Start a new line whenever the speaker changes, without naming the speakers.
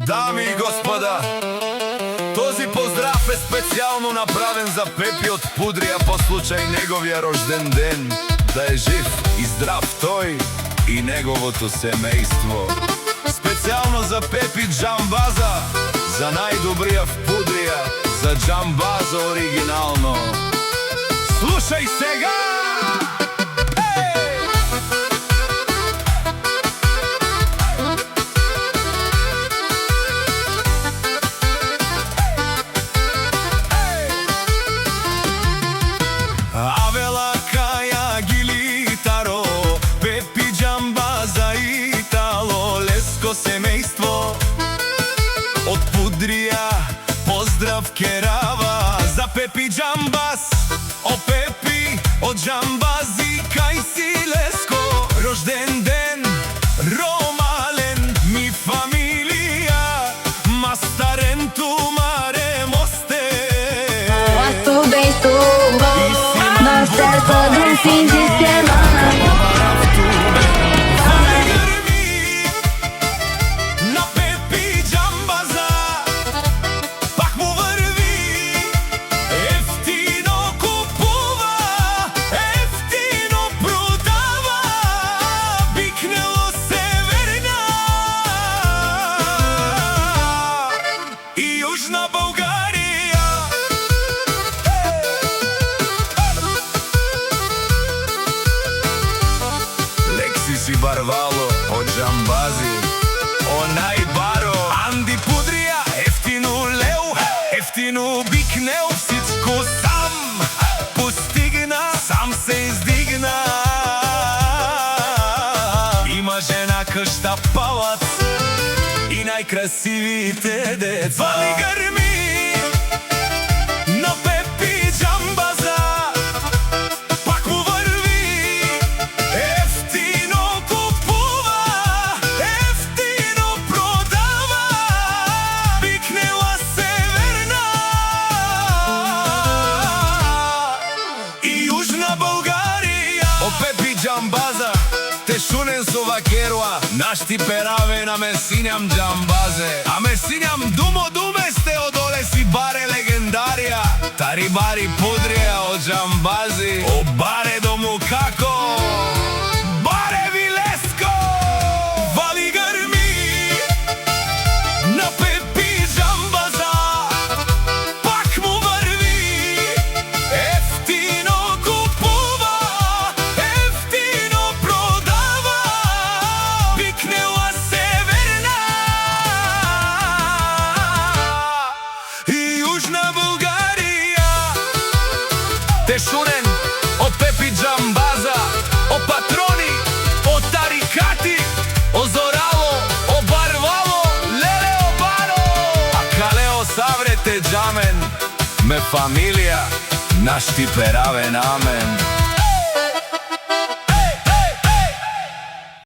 Дами и господа, този поздрав е специално направен за Пепи от Пудрија по случај неговия рожден ден. Да е жив и здрав тој и неговото семејство. Специално за Пепи Джамбаза, за најдобрија в Пудрија, за Джамбаза оригинално. Слушај сега! Семејство од Пудрија, поздрав керава за Пепи Джамбаз. О Пепи, о Джамбази, кај си леско, рожден ден, ромален, ми фамилија, мастарен ту маре мосте.
Gosto bem subo, nós podemos fim de semana.
Барвало, о Джамбази, о најбаро Анди Пудрија, ефтину леу, ефтину бикнеу, всичко сам постигна, сам се издигна. Има жена, къща, палац и најкрасивите деца. Вали гърми на Пепи Джамбаза, Джамбаза, те шунен со вакеруа, нашти пераве на месинјам Джамбазе. А месинјам думо думе сте одоле си баре легендарија. Тари бари Пудрија о Джамбази, о баре дому како, баре вилеско. Вали гърми на Пепи Джамбаза, пак му върви, ефтино купува, шунен о Пепи Джамбаза, о патрони, о тарикати, о зорало, о барвало, леле о баро. А калео саврете джамен, ме фамилија, нашти перавен амен.